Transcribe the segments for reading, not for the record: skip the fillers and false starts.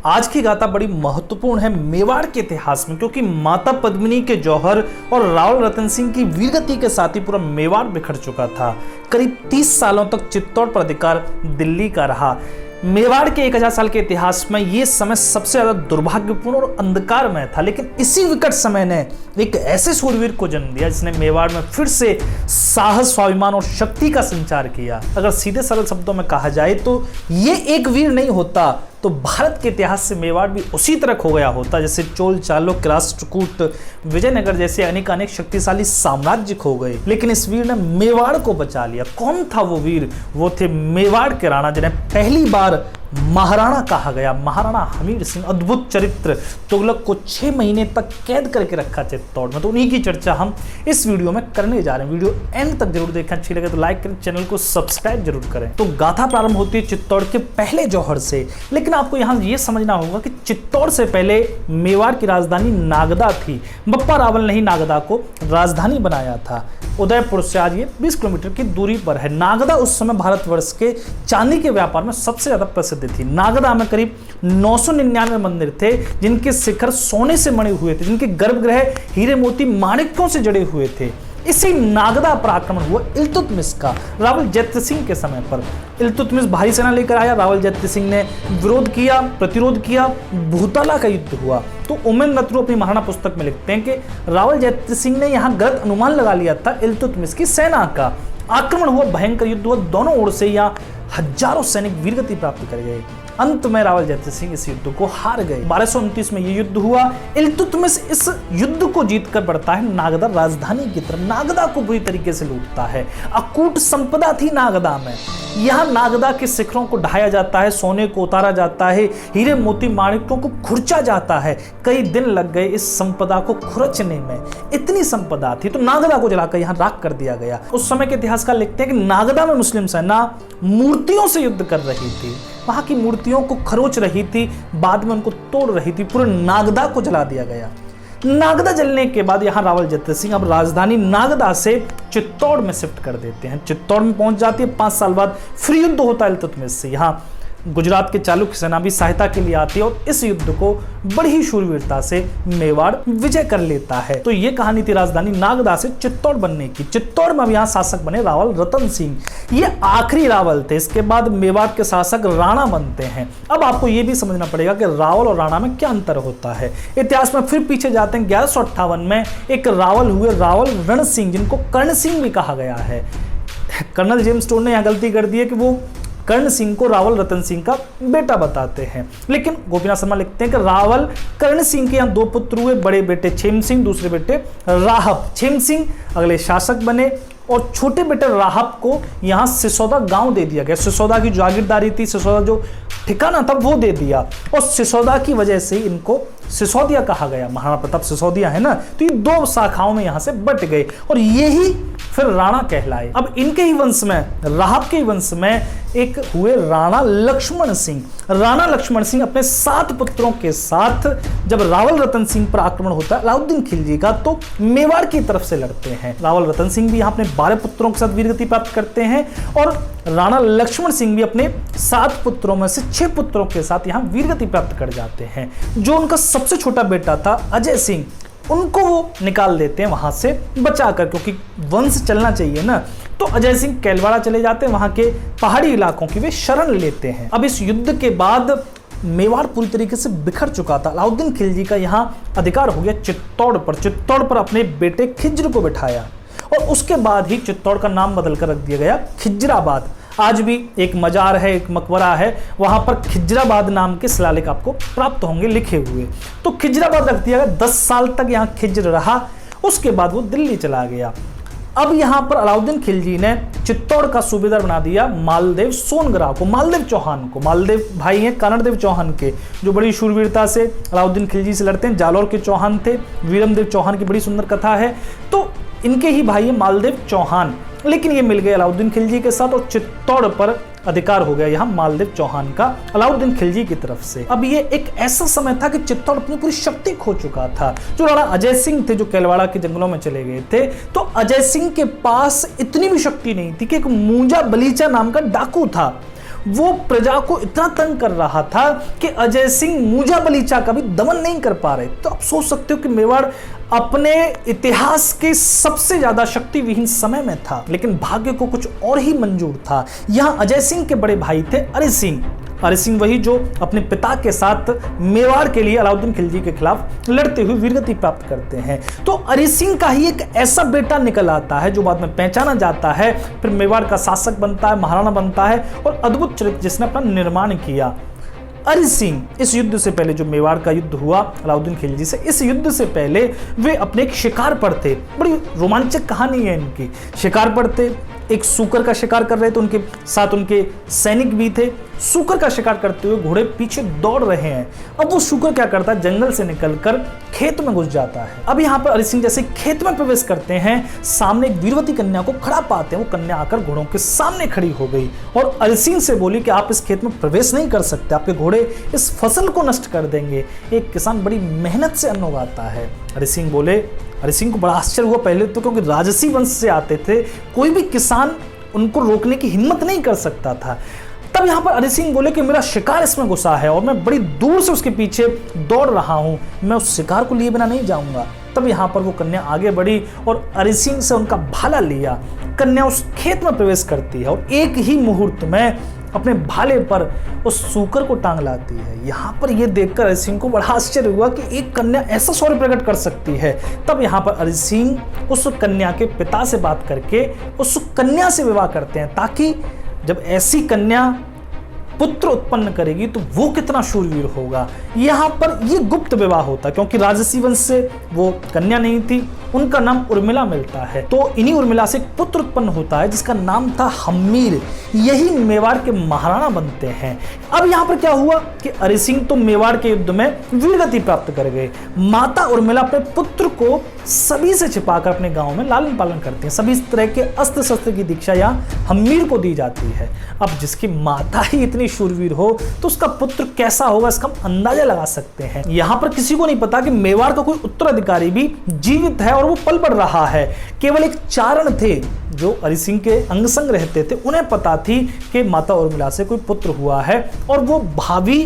आज की गाथा बड़ी महत्वपूर्ण है मेवाड़ के इतिहास में, क्योंकि माता पद्मिनी के जौहर और रावल रतन सिंह की वीरगति के साथ ही पूरा मेवाड़ बिखर चुका था। करीब 30 सालों तक चित्तौड़ पर अधिकार दिल्ली का रहा। मेवाड़ के 1000 साल के इतिहास में यह समय सबसे ज्यादा दुर्भाग्यपूर्ण और अंधकारमय था, लेकिन इसी विकट समय ने एक ऐसे सूरवीर को जन्म दिया जिसने मेवाड़ में फिर से साहस, स्वाभिमान और शक्ति का संचार किया। अगर सीधे सरल शब्दों में कहा जाए तो ये एक वीर नहीं होता तो भारत के इतिहास से मेवाड़ भी उसी तरह खो गया होता जैसे चोल, चालुक्य, राष्ट्रकूट, विजयनगर जैसे अनेक शक्तिशाली साम्राज्य खो गए। लेकिन इस वीर ने मेवाड़ को बचा लिया। कौन था वो वीर? वो थे मेवाड़ के राणा, जिन्हें पहली बार महाराणा कहा गया। महाराणा हमीर सिंह। अद्भुत चरित्र। तुगलक को 6 महीने तक कैद करके रखा चित्तौड़ में, तो उन्हीं की चर्चा हम इस वीडियो में करने जा रहे हैं। वीडियो एंड तक जरूर देखें। अच्छी लगे तो लाइक करें, चैनल को सब्सक्राइब जरूर करें। तो गाथा प्रारंभ होती है चित्तौड़ के पहले जौहर से, लेकिन आपको यहां यह समझना होगा कि चित्तौड़ से पहले मेवाड़ की राजधानी नागदा थी। बप्पा रावल ने ही नागदा को राजधानी बनाया था। उदयपुर से आज ये 20 किलोमीटर की दूरी पर है। नागदा उस समय भारतवर्ष के चांदी के व्यापार में सबसे ज्यादा प्रसिद्ध थी। नागदा में करीब 999 मंदिर थे जिनके शिखर सोने से मणे हुए थे, जिनके गर्भगृह हीरे मोती माणिक्यों से जड़े हुए थे। इसी नागदा पर आक्रमण हुआ इल्तुतमिश का रावल जैत्य सिंह के समय पर। इल्तुतमिश भारी सेना लेकर आया। रावल जैत्य सिंह ने विरोध किया, प्रतिरोध किया। भूतला का युद्ध हुआ। तो उमेन नतरू अपनी महाराणा पुस्तक में लिखते हैं कि रावल जैत्य सिंह ने यहाँ गलत अनुमान लगा लिया था इल्तुतमिश की सेना का। आक्रमण हुआ, भयंकर युद्ध हुआ। दोनों ओर से यहाँ हजारों सैनिक वीरगति प्राप्त कर गए। अंत में रावल जैत्य सिंह इस युद्ध को हार गए। 1229 में यह युद्ध हुआ। इल्तुतमिश इस युद्ध को जीतकर बढ़ता है नागदा राजधानी की तरफ। नागदा को बुरी तरीके से लूटता है। अकूट संपदा थी नागदा में। यहां नागदा के शिखरों को ढाया जाता है, सोने को उतारा जाता है, हीरे मोती माणिक्यों को खुरचा जाता है। कई दिन लग गए इस संपदा को खुरचने में। इतनी संपदा थी तो नागदा को जलाकर यहां राख कर दिया गया। उस समय के इतिहासकार लिखते हैं कि नागदा में मुस्लिम सेना मूर्तियों से युद्ध कर रही थी। वहां की मूर्तियों को खरोच रही थी, बाद में उनको तोड़ रही थी। पूरे नागदा को जला दिया गया। नागदा जलने के बाद यहां रावल जैत्य सिंह अब राजधानी नागदा से चित्तौड़ में शिफ्ट कर देते हैं। चित्तौड़ में पहुंच जाती है। 5 साल बाद फिर युद्ध होता है इल्तुतमिश से। यहां गुजरात के चालुक्य सेना भी सहायता के लिए आती है और इस युद्ध को बड़ी ही शूरवीरता से मेवाड़ विजय कर लेता है। तो ये कहानी थी राजधानी नागदा से चित्तौड़ बनने की। चित्तौड़ में अब यहाँ शासक बने रावल रतन सिंह। ये आखिरी रावल थे। इसके बाद मेवाड़ के शासक राणा बनते हैं। अब आपको ये भी समझना पड़ेगा कि रावल और राणा में क्या अंतर होता है। इतिहास में फिर पीछे जाते हैं। 1158 में एक रावल हुए, रावल रण सिंह, जिनको कर्ण सिंह भी कहा गया है। कर्नल जेम्स स्टोन ने यह गलती कर दी है कि वो कर्ण सिंह को रावल रतन सिंह का बेटा बताते हैं, लेकिन गोपीनाथ शर्मा लिखते हैं कि रावल कर्ण सिंह के यहाँ 2 पुत्र हुए। बड़े बेटे छेम सिंह, दूसरे बेटे राहब। छेम सिंह अगले शासक बने और छोटे बेटे राहब को यहाँ सिसोदा गांव दे दिया गया। सिसोदा की जागीरदारी थी, सिसोदा जो ठिकाना था वो दे दिया, और सिसोदा की वजह से इनको सिसोदिया कहा गया। महाराणा प्रताप सिसोदिया है ना, तो ये 2 शाखाओं में यहां से बट गए और यही फिर राणा कहलाए। अब इनके ही वंश में, राहब के ही वंश में एक हुए राणा लक्ष्मण सिंह। राणा लक्ष्मण सिंह अपने 7 पुत्रों के साथ जब रावल रतन सिंह पर आक्रमण होता है अलाउद्दीन खिलजी का, तो मेवाड़ की तरफ से लड़ते हैं। रावल रतन सिंह भी यहाँ अपने 12 पुत्रों के साथ वीरगति प्राप्त करते हैं और राणा लक्ष्मण सिंह भी अपने 7 पुत्रों में से 6 पुत्रों के साथ यहाँ वीरगति प्राप्त कर जाते हैं। जो उनका सबसे छोटा बेटा था अजय सिंह, उनको वो निकाल देते हैं वहां से बचाकर, क्योंकि वंश चलना चाहिए ना। तो अजय सिंह कैलवाड़ा चले जाते हैं, वहां के पहाड़ी इलाकों की वे शरण लेते हैं। अब इस युद्ध के बाद मेवाड़ पूरी तरीके से बिखर चुका था। अलाउद्दीन खिलजी का यहाँ अधिकार हो गया चित्तौड़ पर। चित्तौड़ पर अपने बेटे खिज्र को बिठाया और उसके बाद ही चित्तौड़ का नाम बदलकर रख दिया गया खिज्राबाद। आज भी एक मजार है, एक मकबरा है, वहां पर खिज्राबाद नाम के शिलालेख आपको प्राप्त होंगे लिखे हुए। तो खिज्राबाद रख दिया गया। 10 साल तक यहाँ खिज्र रहा। उसके बाद वो दिल्ली चला गया। अब यहां पर अलाउद्दीन खिलजी ने चित्तौड़ का सूबेदार बना दिया मालदेव सोनगरा को, मालदेव चौहान को। मालदेव भाई हैं कानड़देव चौहान के, जो बड़ी शूरवीरता से अलाउद्दीन खिलजी से लड़ते हैं। जालौर के चौहान थे। वीरमदेव चौहान की बड़ी सुंदर कथा है। तो इनके ही भाई है मालदेव चौहान, लेकिन ये मिल गए अलाउद्दीन खिलजी के साथ और चित्तौड़ पर अधिकार हो गया यहाँ मालदेव चौहान का अलाउद्दीन खिलजी की तरफ से। अब ये एक ऐसा समय था कि चित्तौड़ अपनी पूरी शक्ति खो चुका था। जो राणा अजय सिंह थे, जो कैलवाड़ा के जंगलों में चले गए थे, तो अजय सिंह के पास इतनी भी शक्ति नहीं थी कि एक मूंजा बलीचा नाम का डाकू था, वो प्रजा को इतना तंग कर रहा था कि अजय सिंह मूजा बलीचा का भी दमन नहीं कर पा रहे। तो आप सोच सकते हो कि मेवाड़ अपने इतिहास के सबसे ज्यादा शक्ति विहीन समय में था, लेकिन भाग्य को कुछ और ही मंजूर था। यहां अजय सिंह के बड़े भाई थे अरि सिंह। अरि सिंह वही जो अपने पिता के साथ मेवाड़ के लिए अलाउद्दीन खिलजी के खिलाफ लड़ते हुए वीरगति प्राप्त करते हैं। तो अरि सिंह का ही एक ऐसा बेटा निकल आता है जो बाद में पहचाना जाता है, फिर मेवाड़ का शासक बनता है, महाराणा बनता है और अद्भुत चरित्र जिसने अपना निर्माण किया। अरि सिंह इस युद्ध से पहले, जो मेवाड़ का युद्ध हुआ अलाउद्दीन खिलजी से, इस युद्ध से पहले वे अपने एक शिकार पर थे। बड़ी रोमांचक कहानी है इनकी। शिकार पर थे, एक सूकर का शिकार कर रहे थे, उनके साथ उनके सैनिक भी थे। सूकर का शिकार करते हुए घोड़े पीछे दौड़ रहे हैं। अब वो सूकर क्या करता है, जंगल से निकलकर खेत में घुस जाता है। अब यहाँ पर अरि सिंह जैसे खेत में प्रवेश करते हैं, सामने एक वीरवती कन्या को खड़ा पाते हैं। वो कन्या आकर घोड़ों के सामने खड़ी हो गई और अरि सिंह से बोली कि आप इस खेत में प्रवेश नहीं कर सकते, आपके घोड़े इस फसल को नष्ट कर देंगे। एक किसान बड़ी मेहनत से अन्न उगाता है। अरि सिंह बोले, अरि सिंह को बड़ा आश्चर्य हुआ पहले तो, क्योंकि राजसी वंश से आते थे, कोई भी किसान उनको रोकने की हिम्मत नहीं कर सकता था। तब यहाँ पर अरि सिंह बोले कि मेरा शिकार इसमें घुसा है और मैं बड़ी दूर से उसके पीछे दौड़ रहा हूं, मैं उस शिकार को लिए बिना नहीं जाऊंगा। तब यहाँ पर वो कन्या आगे बढ़ी और अरि सिंह से उनका भाला लिया। कन्या उस खेत में प्रवेश करती है और एक ही मुहूर्त में अपने भाले पर उस सूकर को टांग लाती है। यहाँ पर यह देखकर अरि सिंह को बड़ा आश्चर्य हुआ कि एक कन्या ऐसा शौर्य प्रकट कर सकती है। तब यहाँ पर अरि सिंह उस कन्या के पिता से बात करके उस कन्या से विवाह करते हैं, ताकि जब ऐसी कन्या पुत्र उत्पन्न करेगी तो वो कितना शूरवीर होगा। यहाँ पर ये गुप्त विवाह होता, क्योंकि राजसी वंश से वो कन्या नहीं थी, उनका नाम उर्मिला मिलता है। तो इन्हीं उर्मिला से एक पुत्र उत्पन्न होता है जिसका नाम था हम्मीर। यही मेवाड़ के महाराणा बनते हैं। अब यहाँ पर क्या हुआ कि अरि सिंह तो मेवाड़ के युद्ध में वीरगति प्राप्त कर गए। माता उर्मिला अपने पुत्र को सभी से छिपाकर अपने गांव में लालन पालन करते हैं। सभी तरह के अस्त्र शस्त्र की दीक्षा यहाँ हम्मीर को दी जाती है। अब जिसकी माता ही इतनी शूरवीर हो तो उसका पुत्र कैसा होगा, इसका हम अंदाजा लगा सकते हैं। यहाँ पर किसी को नहीं पता कि मेवाड़ का कोई उत्तराधिकारी भी जीवित है और वो पल बढ़ रहा है। केवल एक चारण थे जो अरि सिंह के अंग संग रहते थे, उन्हें पता थी कि माता उर्मिला से कोई पुत्र हुआ है और वो भावी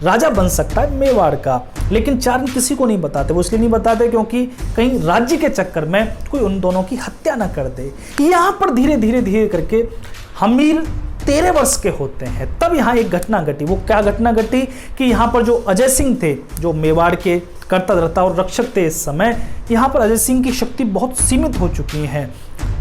राजा बन सकता है मेवाड़ का। लेकिन चारण किसी को नहीं बताते। वो इसलिए नहीं बताते क्योंकि कहीं राज्य के चक्कर में कोई उन दोनों की हत्या ना कर दे। यहाँ पर धीरे धीरे करके हम्मीर 13 वर्ष के होते हैं। तब यहाँ एक घटना घटी। वो क्या घटना घटी कि यहाँ पर जो अजय सिंह थे, जो मेवाड़ के कर्ता धर्ता और रक्षक थे, इस समय यहाँ पर अजय सिंह की शक्ति बहुत सीमित हो चुकी है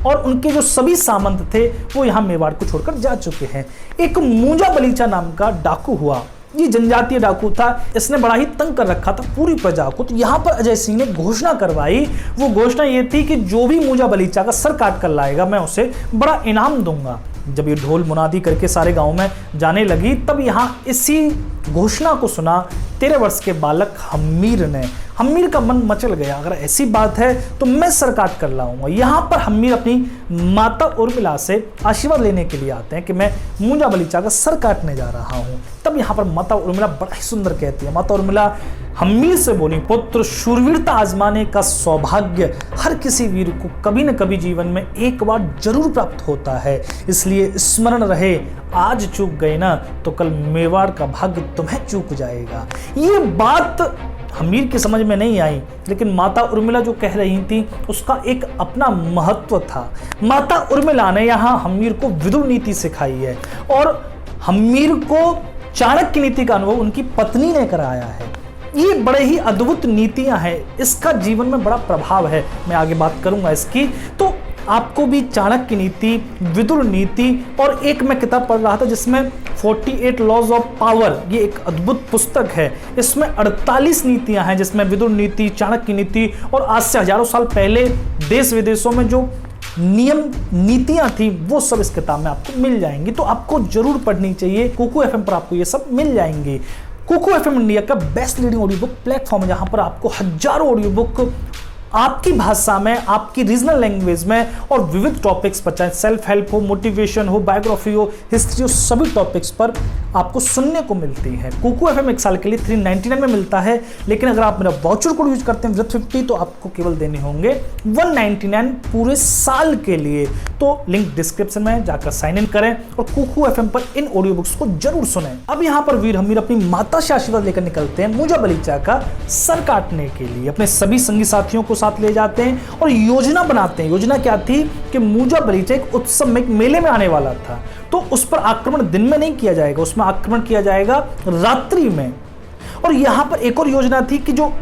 और उनके जो सभी सामंत थे वो यहाँ मेवाड़ को छोड़कर जा चुके हैं। एक मूजा बलीचा नाम का डाकू हुआ। ये जनजातीय डाकू था, इसने बड़ा ही तंग कर रखा था पूरी प्रजा को। तो यहाँ पर अजय सिंह ने घोषणा करवाई। वो घोषणा ये थी कि जो भी मूजा बलीचा का सर काट कर लाएगा मैं उसे बड़ा इनाम दूंगा। जब ये ढोल मुनादी करके सारे गांव में जाने लगी, तब यहाँ इसी घोषणा को सुना 13 वर्ष के बालक हम्मीर ने। हम्मीर का मन मचल गया, अगर ऐसी बात है तो मैं सर काट कर लाऊंगा। यहाँ पर हम्मीर अपनी माता उर्मिला से आशीर्वाद लेने के लिए आते हैं कि मैं मूजा बलीचा का सर काटने जा रहा हूँ। तब यहाँ पर माता उर्मिला बड़ा ही सुंदर कहती है। माता उर्मिला हम्मीर से बोली, पुत्र, शूरवीरता आजमाने का सौभाग्य हर किसी वीर को कभी न कभी जीवन में एक बार जरूर प्राप्त होता है, इसलिए स्मरण रहे, आज चूक गए ना तो कल मेवाड़ का भाग्य तुम्हें चूक जाएगा। ये बात हम्मीर की समझ में नहीं आई, लेकिन माता उर्मिला जो कह रही थी उसका एक अपना महत्व था। माता उर्मिला ने यहाँ हम्मीर को विदुर नीति सिखाई है और हम्मीर को चाणक्य नीति का अनुभव उनकी पत्नी ने कराया है। ये बड़े ही अद्भुत नीतियां हैं, इसका जीवन में बड़ा प्रभाव है। मैं आगे बात करूंगा इसकी। तो आपको भी चाणक्य नीति, विदुर नीति और एक मैं किताब पढ़ रहा था जिसमें 48 लॉज ऑफ पावर, ये एक अद्भुत पुस्तक है। इसमें 48 नीतियां हैं जिसमें विदुर नीति, चाणक्य नीति और आज से हजारों साल पहले देश विदेशों में जो नियम नीतियां थी वो सब इस किताब में आपको मिल जाएंगी। तो आपको जरूर पढ़नी चाहिए। कुकू एफएम पर आपको ये सब मिल जाएंगी। कुकू एफएम इंडिया का best reading audio book platform है जहां पर आपको हजारों ऑडियो बुक आपकी भाषा में, आपकी रीजनल लैंग्वेज में और विविध टॉपिक्स पर, चाहे सेल्फ हेल्प हो, मोटिवेशन हो, बायोग्राफी हो, हिस्ट्री हो, सभी टॉपिक्स पर आपको सुनने को मिलती है। कुकू एफएम 1 साल के लिए 399 में मिलता है, लेकिन अगर आप मेरा वाउचर कोड यूज करते हैं WRIT50 तो आपको केवल देने होंगे 199 पूरे साल के लिए। तो लिंक डिस्क्रिप्शन में जाकर साइन इन करें और कुकू एफएम पर इन ऑडियो बुक्स को जरूर सुनें। अब यहाँ पर वीर हमीर अपनी माता से आशीर्वाद लेकर निकलते हैं मूजा बलीचा का सर काटने के लिए। अपने सभी संगी साथियों को साथ ले जाते हैं और योजना बनाते हैं। योजना क्या थी कि मूजा बलीचा एक उत्सव में, एक मेले में आने वाला था, तो उस पर आक्रमण दिन में नहीं किया जाएगा, उसमें आक्रमण किया जाएगा रात्रि में। और यहां पर एक और योजना थी कि जो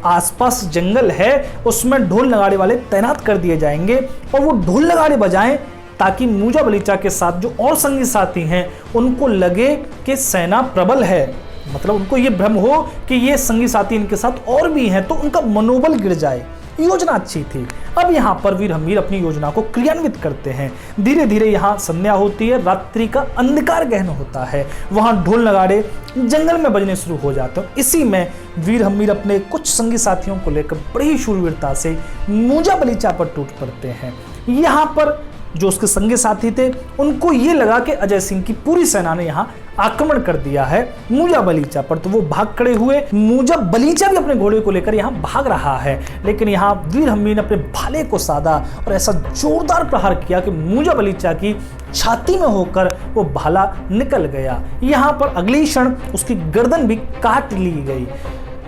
आसपास जंगल है उसमें ढोल नगाड़े वाले तैनात कर दिए जाएंगे और वो ढोल नगाड़े बजाएं ताकि मूजा बलीचा के साथ जो और संगी साथी हैं उनको लगे कि सेना प्रबल है, मतलब उनको ये भ्रम हो कि ये संगी साथी इनके साथ और भी हैं, तो उनका मनोबल गिर जाए। योजना अच्छी थी। अब यहाँ पर वीर हमीर अपनी योजना को क्रियान्वित करते हैं। धीरे धीरे यहाँ संध्या होती है, रात्रि का अंधकार गहन होता है, वहां ढोल नगाड़े जंगल में बजने शुरू हो जाते हैं। इसी में वीर हमीर अपने कुछ संगी साथियों को लेकर बड़ी ही शूरवीरता से मूजा बलीचा पर टूट पड़ते हैं। यहाँ पर जो उसके संगी साथी थे उनको ये लगा कि अजय सिंह की पूरी सेना ने यहाँ आक्रमण कर दिया है मूजा बलीचा पर, तो वो भाग खड़े हुए। मूजा बलीचा भी अपने घोड़े को लेकर यहाँ भाग रहा है, लेकिन यहाँ वीर हमीर ने अपने भाले को साधा और ऐसा जोरदार प्रहार किया कि मूजा बलीचा की छाती में होकर वो भाला निकल गया। यहाँ पर अगले क्षण उसकी गर्दन भी काट ली गई।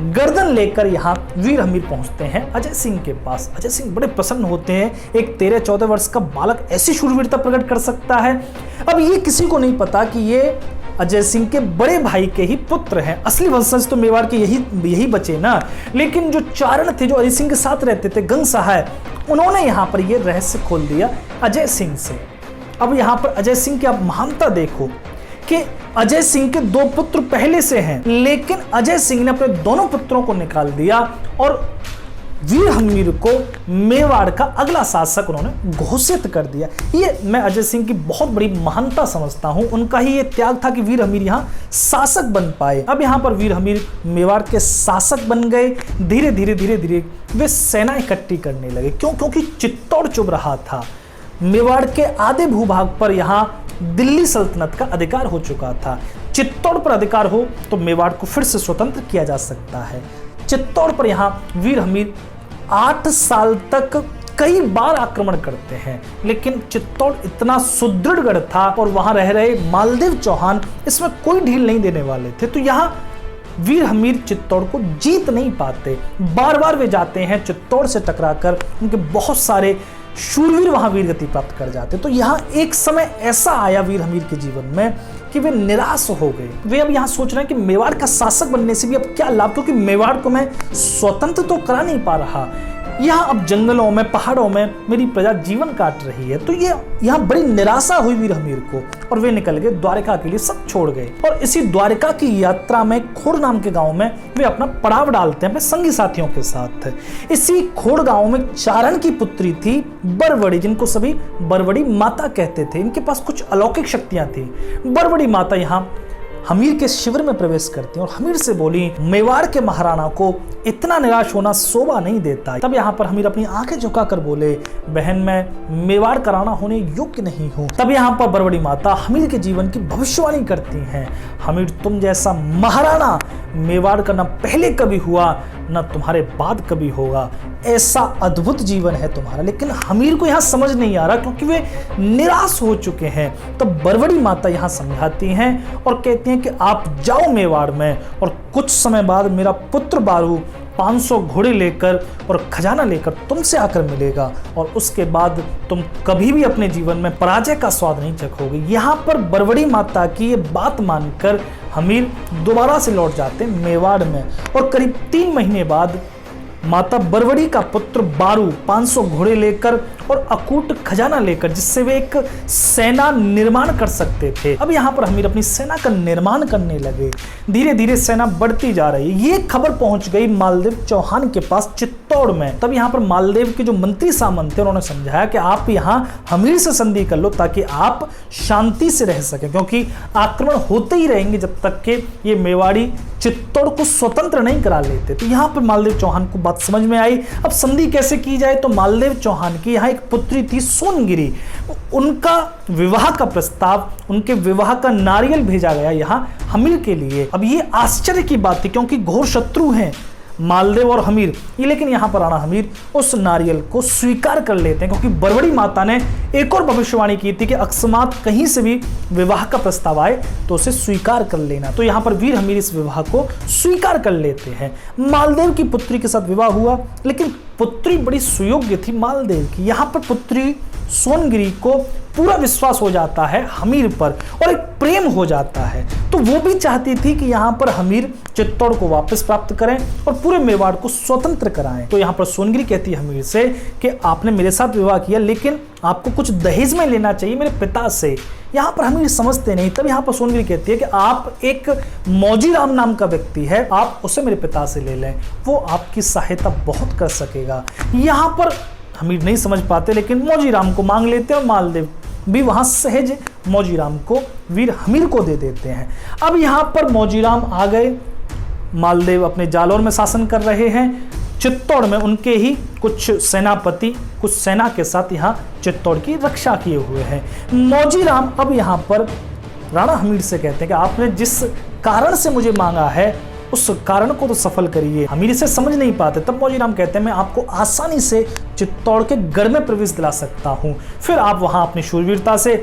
गर्दन लेकर यहाँ वीर हमीर पहुंचते हैं अजय सिंह के पास। अजय सिंह बड़े प्रसन्न होते हैं, एक 13-14 वर्ष का बालक ऐसी शूरवीरता प्रकट कर सकता है। अब ये किसी को नहीं पता कि ये अजय सिंह के बड़े भाई के ही पुत्र हैं। असली वंशज तो मेवाड़ के यही बचे ना, लेकिन जो चारण थे, जो अजय सिंह के साथ रहते थे, गंग सहाय, उन्होंने यहाँ पर ये रहस्य खोल दिया अजय सिंह से। अब यहाँ पर अजय सिंह की आप महानता देखो कि अजय सिंह के 2 पुत्र पहले से हैं, लेकिन अजय सिंह ने अपने दोनों पुत्रों को निकाल दिया और वीर हमीर को मेवाड़ का अगला शासक उन्होंने घोषित कर दिया। ये मैं अजय सिंह की बहुत बड़ी महानता समझता हूं। उनका ही ये त्याग था कि वीर हमीर यहाँ शासक बन पाए। अब यहाँ पर वीर हमीर मेवाड़ के शासक बन गए। धीरे धीरे वे सेना इकट्ठी करने लगे। क्योंकि चित्तौड़ चुभ रहा था। मेवाड़ के आधे भूभाग पर यहाँ दिल्ली सल्तनत का अधिकार हो चुका था। चित्तौड़ पर अधिकार हो तो मेवाड़ को फिर से स्वतंत्र किया जा सकता है। चित्तौड़ पर यहाँ वीर हमीर 8 साल तक कई बार आक्रमण करते हैं, लेकिन चित्तौड़ इतना सुदृढ़ गढ़ था और वहां रह रहे मालदेव चौहान इसमें कोई ढील नहीं देने वाले थे। तो यहाँ वीर हमीर चित्तौड़ को जीत नहीं पाते। बार बार वे जाते हैं, चित्तौड़ से टकराकर उनके बहुत सारे शूरवीर वहां वीरगति प्राप्त कर जाते। तो यहाँ एक समय ऐसा आया वीर हमीर के जीवन में कि वे निराश हो गए। वे अब यहाँ सोच रहे हैं कि मेवाड़ का शासक बनने से भी अब क्या लाभ, क्योंकि मेवाड़ को मैं स्वतंत्र तो करा नहीं पा रहा। यहाँ अब जंगलों में, पहाड़ों में मेरी प्रजा जीवन काट रही है। तो ये यहाँ बड़ी निराशा हुई वीर हमीर को और वे निकल गए द्वारिका के लिए, सब छोड़ गए। और इसी द्वारिका की यात्रा में खोड़ नाम के गांव में वे अपना पड़ाव डालते हैं अपने संगी साथियों के साथ। इसी खोड़ गांव में चारण की पुत्री थी बरवड़ी, जिनको सभी बरवड़ी माता कहते थे। इनके पास कुछ अलौकिक शक्तियां थी। बरवड़ी माता यहाँ हमीर के शिविर में प्रवेश करती हैं और हमीर से बोली, मेवाड़ के महाराणा को इतना निराश होना शोभा नहीं देता। तब यहाँ पर हमीर अपनी आंखें झुकाकर बोले, बहन मैं मेवाड़ का राणा होने योग्य नहीं हूँ। तब यहाँ पर बरवड़ी माता हमीर के जीवन की भविष्यवाणी करती हैं। हमीर, तुम जैसा महाराणा मेवाड़ का न पहले कभी हुआ न तुम्हारे बाद कभी होगा। ऐसा अद्भुत जीवन है तुम्हारा। लेकिन हमीर को यहाँ समझ नहीं आ रहा, क्योंकि वे निराश हो चुके हैं। तब बरवड़ी माता यहाँ समझाती हैं और कहती हैं कि आप जाओ मेवाड़ में और कुछ समय बाद मेरा पुत्र बारू 500 घोड़े लेकर और खजाना लेकर तुमसे आकर मिलेगा और उसके बाद तुम कभी भी अपने जीवन में पराजय का स्वाद नहीं चखोगे। यहाँ पर बरवड़ी माता की ये बात मानकर हमीर दोबारा से लौट जाते मेवाड़ में और करीब 3 महीने बाद माता बरवड़ी का पुत्र बारू 500 घोड़े लेकर और अकूट खजाना लेकर, जिससे वे एक सेना निर्माण कर सकते थे। अब यहाँ पर हमीर अपनी सेना का निर्माण करने लगे। धीरे धीरे सेना बढ़ती जा रही है। ये खबर पहुंच गई मालदेव चौहान के पास चित्तौड़ चित्तौड़ में। तब यहाँ पर मालदेव के जो मंत्री सामंत थे उन्होंने समझाया कि आप यहाँ हमीर से संधि कर लो ताकि आप शांति से रह सकें, क्योंकि आक्रमण होते ही रहेंगे जब तक कि ये मेवाड़ी चित्तौड़ को स्वतंत्र नहीं करा लेते। तो यहाँ पर मालदेव चौहान को बात समझ में आई। अब संधि कैसे की जाए, तो मालदेव चौहान की यहाँ एक पुत्री थी सोनगिरी, उनका विवाह का प्रस्ताव, उनके विवाह का नारियल भेजा गया यहाँ हमीर के लिए। अब ये आश्चर्य की बात थी क्योंकि घोर शत्रु हैं मालदेव और हमीर ये, लेकिन यहाँ पर राणा हमीर उस नारियल को स्वीकार कर लेते हैं क्योंकि बरबड़ी माता ने एक और भविष्यवाणी की थी कि अकस्मात कहीं से भी विवाह का प्रस्ताव आए तो उसे स्वीकार कर लेना। तो यहाँ पर वीर हमीर इस विवाह को स्वीकार कर लेते हैं। मालदेव की पुत्री के साथ विवाह हुआ, लेकिन पुत्री बड़ी सुयोग्य थी मालदेव की। यहाँ पर पुत्री सोनगिरी को पूरा विश्वास हो जाता है हमीर पर और एक प्रेम हो जाता है। तो वो भी चाहती थी कि यहाँ पर हमीर चित्तौड़ को वापस प्राप्त करें और पूरे मेवाड़ को स्वतंत्र कराएं। तो यहाँ पर सोनगिरी कहती है हमीर से कि आपने मेरे साथ विवाह किया, लेकिन आपको कुछ दहेज में लेना चाहिए मेरे पिता से। यहाँ पर हमीर समझते नहीं। तब यहाँ पर सोनगिरी कहती है कि आप एक मौजीराम नाम का व्यक्ति है, आप उसे मेरे पिता से ले लें, वो आपकी सहायता बहुत कर सकेगा। यहाँ पर हमीर नहीं समझ पाते, लेकिन मौजीराम को मांग लेते हैं और मालदेव भी वहां सहज मौजीराम को वीर हमीर को दे देते हैं। अब यहाँ पर मौजीराम आ गए, मालदेव अपने जालौर में शासन कर रहे हैं। चित्तौड़ में उनके ही कुछ सेनापति कुछ सेना के साथ यहाँ चित्तौड़ की रक्षा किए हुए हैं। मौजीराम अब यहाँ पर राणा हमीर से कहते हैं कि आपने जिस कारण से मुझे मांगा है उस कारण को तो सफल करिए। हमीर इसे समझ नहीं पाते। तब मौजीराम कहते हैं मैं आपको आसानी से चित्तौड़ के गढ़ में प्रवेश दिला सकता हूँ, फिर आप वहां अपनी शूरवीरता से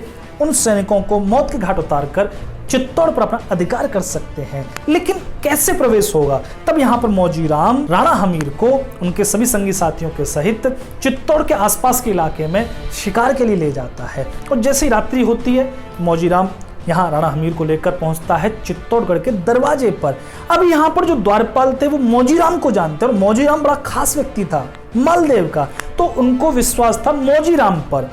उन सैनिकों को मौत के घाट उतारकर चित्तौड़ पर अपना अधिकार कर सकते हैं। लेकिन कैसे प्रवेश होगा? तब यहाँ पर मौजीराम राणा हमीर को उनके सभी संगी साथियों के सहित चित्तौड़ के आसपास के इलाके में शिकार के लिए ले जाता है। और जैसे ही रात्रि होती है मौजीराम यहाँ राणा हमीर को लेकर पहुंचता है चित्तौड़गढ़ के दरवाजे पर। अब यहाँ पर जो द्वारपाल थे वो मौजीराम को जानते और मौजीराम बड़ा खास व्यक्ति था मालदेव का, तो उनको विश्वास था मौजीराम पर।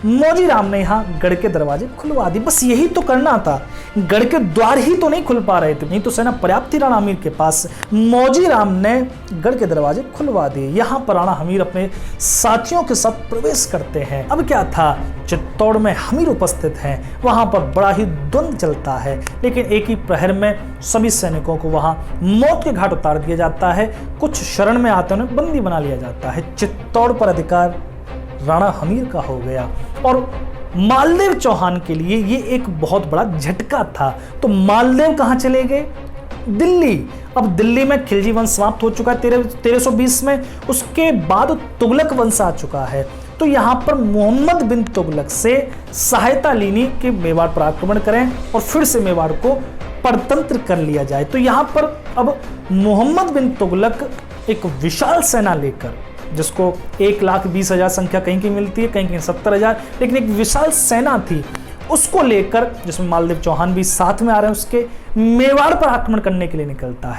मौजीराम ने यहाँ गढ़ के दरवाजे खुलवा दिए। बस यही तो करना था, गढ़ के द्वार ही तो नहीं खुल पा रहे थे, नहीं तो सेना पर्याप्त थी राणा हमीर के पास। मौजीराम ने गढ़ के दरवाजे खुलवा दिए। यहाँ पर राणा हमीर अपने साथियों के साथ प्रवेश करते हैं। अब क्या था, चित्तौड़ में हमीर उपस्थित हैं, वहां पर बड़ा ही द्वंद्व चलता है, लेकिन एक ही प्रहर में सभी सैनिकों को वहां मौत के घाट उतार दिया जाता है। कुछ शरण में आते उन्हें बंदी बना लिया जाता है। चित्तौड़ पर अधिकार राणा हमीर का हो गया और मालदेव चौहान के लिए ये एक बहुत बड़ा झटका था। तो मालदेव कहां चले गए? दिल्ली। अब दिल्ली में खिलजी वंश समाप्त हो चुका है 1320 में। उसके बाद तुगलक वंश आ चुका है। तो यहाँ पर मोहम्मद बिन तुगलक से सहायता लेनी कि मेवाड़ पर आक्रमण करें और फिर से मेवाड़ को परतंत्र कर लिया जाए। तो यहाँ पर अब मोहम्मद बिन तुगलक एक विशाल सेना लेकर, जिसको 1,20,000 संख्या कहीं की मिलती है, कहीं की 70,000, लेकिन एक विशाल सेना थी, उसको लेकर जिसमें मालदेव चौहान भी साथ में आ रहे हैं, उसके मेवाड़ पर आक्रमण करने के लिए निकलता है।